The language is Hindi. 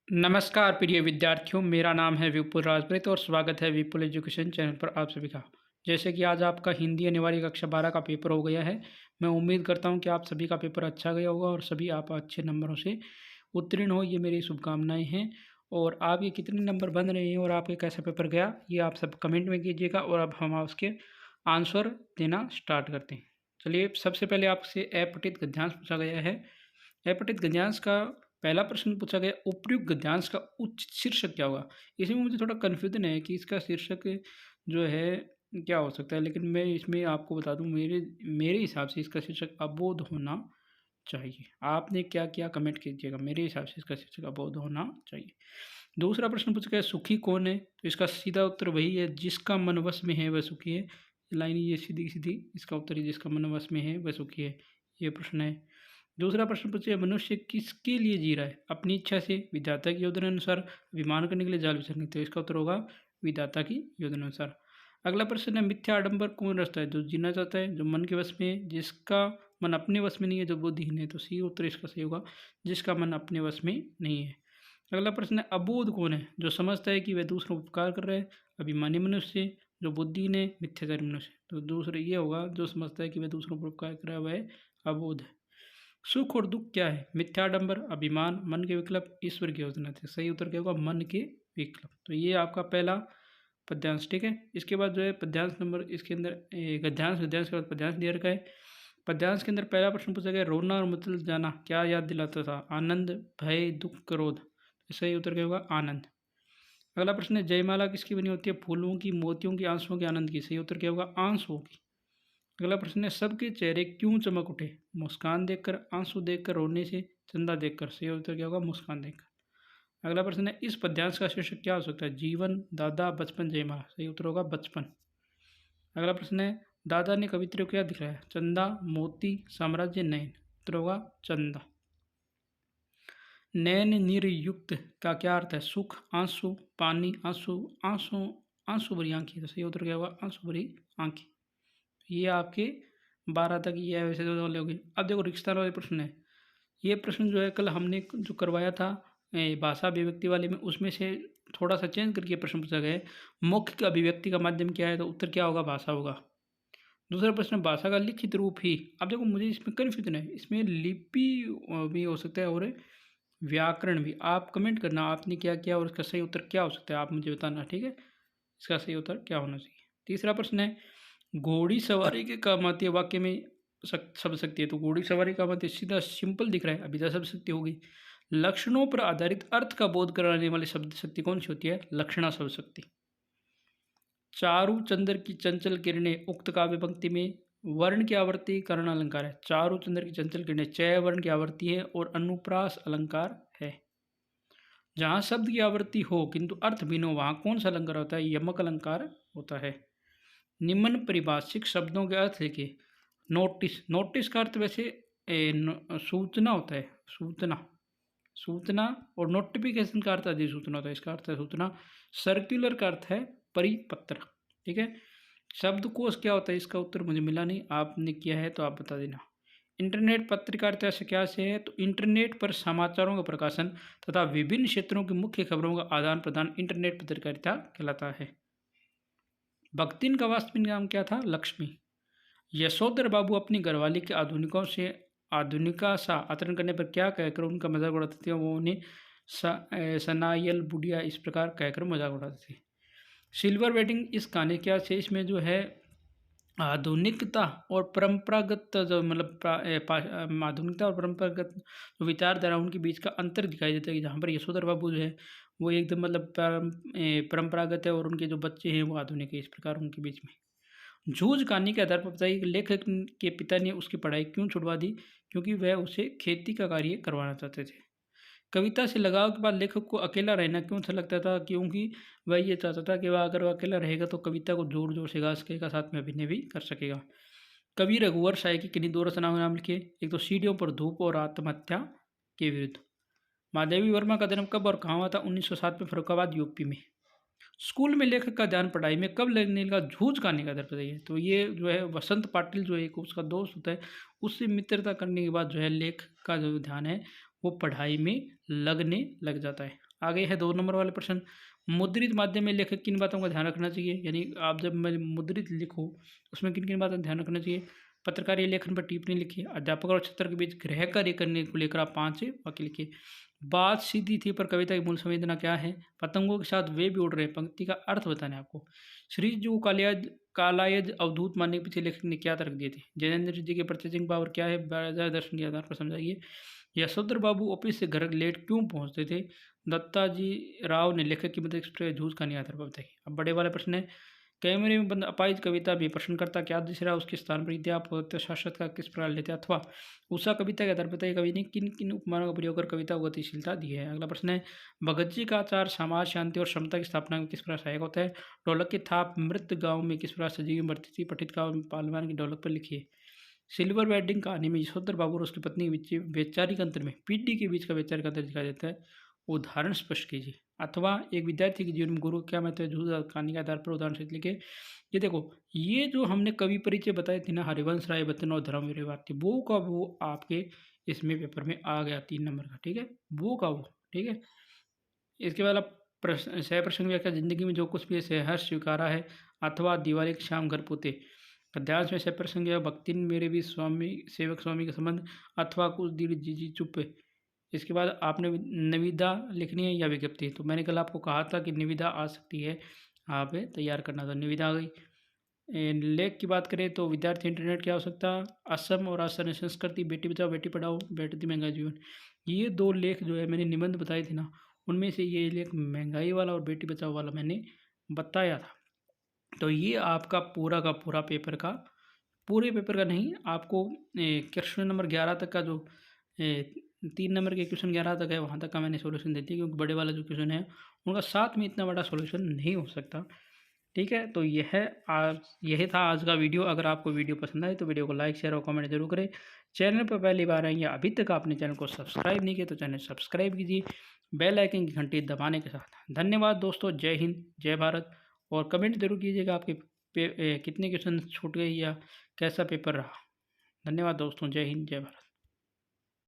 नमस्कार प्रिय विद्यार्थियों, मेरा नाम है विपुल राजपूत और स्वागत है विपुल एजुकेशन चैनल पर आप सभी का। जैसे कि आज आपका हिंदी अनिवार्य कक्षा 12 का पेपर हो गया है। मैं उम्मीद करता हूं कि आप सभी का पेपर अच्छा गया होगा और सभी आप अच्छे नंबरों से उत्तीर्ण हो, ये मेरी शुभकामनाएं हैं। और आप ये कितने नंबर बन रहे हैं और आपके कैसा पेपर गया, ये आप सब कमेंट में कीजिएगा। और अब हम उसके आंसर देना स्टार्ट करते हैं। चलिए, सबसे पहले आपसे अपठित गद्यांश पूछा गया है। अपठित गद्यांश का पहला प्रश्न पूछा गया, उपयुक्त गद्यांश का उच्च शीर्षक क्या होगा। इसमें मुझे थोड़ा कन्फ्यूजन है कि इसका शीर्षक जो है क्या हो सकता है, लेकिन मैं इसमें आपको बता दूं, मेरे मेरे हिसाब से इसका शीर्षक अबोध होना चाहिए। आपने क्या क्या कमेंट कीजिएगा, मेरे हिसाब से इसका शीर्षक अबोध होना चाहिए। दूसरा प्रश्न पूछा गया, सुखी कौन है। तो इसका सीधा उत्तर वही है, जिसका मन वश में है वह सुखी है। लाइन ये सीधी सीधी, इसका उत्तर ही जिसका मन वश में है वह सुखी है, ये प्रश्न है। दूसरा प्रश्न पूछे, मनुष्य किसके लिए जी रहा है। अपनी इच्छा से, विधाता की योजना अनुसार, अभिमान करने के लिए, जाल बिछाने। तो इसका उत्तर होगा विधाता की योजना अनुसार। अगला प्रश्न है, मिथ्या आडंबर कौन रचता है। जो जीना चाहता है, जो मन के वश में है, जिसका मन अपने वश में नहीं है, जो बुद्धिहीन है। तो सी उत्तर इसका सही होगा, जिसका मन अपने वश में नहीं है। अगला प्रश्न है, अबोध कौन है। जो समझता है कि वह दूसरों को उपकार कर रहा है, अभिमानी मनुष्य, जो बुद्धिहीन है, मिथ्याचारी मनुष्य। तो दूसरा ये होगा, जो समझता है कि वह दूसरों को उपकार कर रहा है वह अबोध है। सुख और दुख क्या है। मिथ्याडंबर, अभिमान, मन के विकल्प, ईश्वर की योजना। थे सही उत्तर क्या होगा, मन के विकल्प। तो ये आपका पहला पद्यांश, ठीक है। इसके बाद जो है पद्यांश नंबर, इसके अंदर गद्यांश, गद्यांश के बाद पद्यांश दिया रखा है। पद्यांश के अंदर पहला प्रश्न पूछा गया, रोना और मचल जाना क्या याद दिलाता था। आनंद, भय, दुख, क्रोध। तो सही उत्तर क्या होगा, आनंद। अगला प्रश्न है, जयमाला किसकी बनी होती है। फूलों की, मोतियों की, आंसुओं के, आनंद की। सही उत्तर क्या होगा, आंसुओं की। अगला प्रश्न है, सबके चेहरे क्यों चमक उठे। मुस्कान देखकर, आंसू देखकर, रोने से, चंदा देखकर। सही उत्तर क्या होगा, मुस्कान देखकर। अगला प्रश्न है, इस पद्यांश का शीर्षक क्या हो सकता है। जीवन, दादा, बचपन, जयमाला। सही उत्तर होगा बचपन। अगला प्रश्न है, दादा ने कवित्री को क्या दिखलाया। चंदा, मोती, साम्राज्य, नयन। उत्तर होगा चंदा। नयन निर्युक्त का क्या अर्थ है। सुख, आंसू, पानी, आंसू, आंसू, आंसू भरी आंखें। तो सही उत्तर क्या होगा, आंसू भरी आंखें। ये आपके 12 तक ये है, वैसे तो वाले हो गए। अब देखो रिश्ता वाले प्रश्न है। ये प्रश्न जो है कल हमने जो करवाया था भाषा अभिव्यक्ति वाले में, उसमें से थोड़ा सा चेंज करके प्रश्न पूछा गया है। मुख्य का अभिव्यक्ति का माध्यम क्या है। तो उत्तर क्या होगा, भाषा होगा। दूसरा प्रश्न, भाषा का लिखित रूप ही। अब देखो मुझे इसमें कन्फ्यूजन है, इसमें लिपि भी हो सकता है और व्याकरण भी। आप कमेंट करना आपने क्या किया और इसका सही उत्तर क्या हो सकता है, आप मुझे बताना, ठीक है। इसका सही उत्तर क्या होना चाहिए। तीसरा प्रश्न है, घोड़ी सवारी के काम आती है वाक्य में शब्द शक्ति है। तो घोड़ी सवारी काम आती है, सीधा सिंपल दिख रहा है, अभिधा शब्द शक्ति होगी। लक्षणों पर आधारित अर्थ का बोध कराने वाली शब्द शक्ति कौन सी होती है, लक्षणा शब्द शक्ति। चारु चंद्र की चंचल किरणें, उक्त काव्य पंक्ति में वर्ण की आवर्ती कर्ण अलंकार है। चारु चंद्र की चंचल किरणें चय वर्ण की आवर्ती है और अनुप्रास अलंकार है। जहाँ शब्द की आवृत्ति हो किंतु अर्थ भिन्न हो, वहाँ कौन सा अलंकार होता है, यमक अलंकार होता है। निम्न परिभाषिक शब्दों के अर्थ लिखिए। नोटिस, नोटिस का अर्थ वैसे सूचना होता है, सूचना, सूचना। और नोटिफिकेशन का अर्थ अधिसूचना होता है, इसका अर्थ है सूचना। सर्कुलर का अर्थ है परिपत्र, ठीक है। शब्दकोश क्या होता है, इसका उत्तर मुझे मिला नहीं, आपने किया है तो आप बता देना। इंटरनेट पत्रकारिता से क्या से है। तो इंटरनेट पर समाचारों का प्रकाशन तथा विभिन्न क्षेत्रों की मुख्य खबरों का आदान प्रदान इंटरनेट पत्रकारिता कहलाता है। भक्तिन का वास्तविक नाम क्या था, लक्ष्मी। यशोधर बाबू अपनी घरवाली के आधुनिकों से आधुनिका सा आचरण करने पर क्या कहकर उनका मजाक उड़ाते थे। वो उन्हें सनायल बुढ़िया इस प्रकार कहकर मजाक उड़ाते थे। सिल्वर वेडिंग इस गाने क्या से, इसमें जो है आधुनिकता और परंपरागत जो मतलब आधुनिकता और परंपरागत जो विचारधारा उनके बीच का अंतर दिखाई देता है। जहाँ पर यशोधर बाबू जो है वो एकदम मतलब परंपरागत है और उनके जो बच्चे हैं वो आधुनिक है, इस प्रकार उनके बीच में। जूझ कहानी के आधार पर बताइए कि लेखक के पिता ने उसकी पढ़ाई क्यों छुड़वा दी, क्योंकि वह उसे खेती का कार्य करवाना चाहते थे। कविता से लगाव के बाद लेखक को अकेला रहना क्यों अच्छा लगता था, क्योंकि वह ये चाहता था कि वह अगर वह अकेला रहेगा तो कविता को जोर जोर से गा सकेगा, साथ में अभिनय भी कर सकेगा। कवि रघुवर शाह की किन्हीं दो रचनाओं के नाम लिखिए। एक तो सीढ़ियों पर धूप और आत्महत्या के विरुद्ध। महादेवी वर्मा का जन्म कब और कहाँ हुआ था, 1907 में फर्रुखाबाद यूपी में। स्कूल में लेखक का ध्यान पढ़ाई में कब लगने का, जूझ गाने का दर बताइए। तो ये जो है वसंत पाटिल जो एक उसका दोस्त होता है, उससे मित्रता करने के बाद जो है लेखक का जो ध्यान है वो पढ़ाई में लगने लग जाता है। आगे है 2 नंबर वाले प्रश्न, मुद्रित माध्यम में लेखक किन बातों का ध्यान रखना चाहिए, यानी आप जब मैं मुद्रित लिखो उसमें किन किन बातों का ध्यान रखना चाहिए। पत्रकारीय लेखन पर टिप्पणी लिखिए, अध्यापक और छात्र के बीच गृह कार्य करने को लेकर आप 5 वाक्य लिखिए। बात सीधी थी पर कविता की मूल संवेदना क्या है। पतंगों के साथ वे भी उड़ रहे हैं, पंक्ति का अर्थ बताना है आपको। श्री जी को कालायज अवधूत मानने के पीछे लेखक ने क्या तर्क दिए थे। जैनेन्द्र जी के प्रत्येक पावर क्या है, बाजार दर्शन के आधार पर समझाइए। यशोधर बाबू ऑफिस से घर लेट क्यों पहुंचते थे। दत्ता जी राव ने लेखक की मदद से झूठ का नहीं आधार पर बताई। अब बड़े वाला प्रश्न है, कैमरे में बंद अपाइज कविता भी प्रश्नकर्ता क्या दृश्य रहा, उसके स्थान पर विद्या शाश्वत का किस प्रकार लेते अथवा उषा कविता के आधार पर कवि ने किन किन उपमानों का प्रयोग कर कविता को गतिशीलता दी है। अगला प्रश्न है, भगत जी का आचार समाज शांति और समता की स्थापना में किस प्रकार सहायक होता है। ढोलक की थाप मृत गांव में किस प्रकार सजीव बढ़ती थी। पठित गाँव पालवान की ढोलक पर लिखिए। सिल्वर वेडिंग कहानी में यशोधर बाबू और उसकी पत्नी के बीच वैचारिक अंतर में पीढ़ी के बीच का वैचारिक अंतर दिखाई देता है, उदाहरण स्पष्ट कीजिए। अथवा एक विद्यार्थी के जीवन में गुरु क्या महत्व है, झूठ कहानी के आधार पर उदाहरण सहित लिखे। ये देखो, ये जो हमने कवि परिचय बताए थे ना, हरिवंश राय बच्चन और धर्मवीर भारती, वो का वो आपके इसमें पेपर में आ गया 3 नंबर का, ठीक है, वो का वो, ठीक है। इसके बाद आप प्रश्न सह प्रश्न व्याख्या, जिंदगी में जो कुछ भी सहर्ष स्वीकारा है अथवा दिवाली की शाम घर पोते। पद्यांश में सह प्रसंग या भक्ति मेरे भी स्वामी सेवक स्वामी का संबंध अथवा कुछ देर जी चुप। इसके बाद आपने निविदा लिखनी है या विज्ञप्ति। तो मैंने कल आपको कहा था कि निविदा आ सकती है, आप तैयार करना था, निविदा आ गई। लेख की बात करें तो विद्यार्थी इंटरनेट की आवश्यकता, असम और आसन संस्कृति, बेटी बचाओ बेटी पढ़ाओ, बेटी महंगा जीवन। ये 2 लेख जो है मैंने निबंध बताए थे ना, उनमें से ये लेख महंगाई वाला और बेटी बचाओ वाला मैंने बताया था। तो ये आपका पूरा का पूरा पेपर का, पूरे पेपर का नहीं, आपको क्वेश्चन नंबर 11 तक का जो 3 नंबर के क्वेश्चन 11 तक है वहाँ तक का मैंने सोल्यूशन दे दिया, क्योंकि बड़े वाला जो क्वेश्चन है उनका साथ में इतना बड़ा सोल्यूशन नहीं हो सकता, ठीक है। तो यही था आज का वीडियो। अगर आपको वीडियो पसंद आए तो वीडियो को लाइक शेयर और कमेंट जरूर करें। चैनल पर पहली बार आए या अभी तक आपने चैनल को सब्सक्राइब नहीं किया तो चैनल सब्सक्राइब कीजिए, बेल आइकन की घंटी दबाने के साथ। धन्यवाद दोस्तों, जय हिंद जय भारत। और कमेंट जरूर कीजिएगा आपके कितने क्वेश्चन छूट गए या कैसा पेपर रहा। धन्यवाद दोस्तों, जय हिंद जय भारत।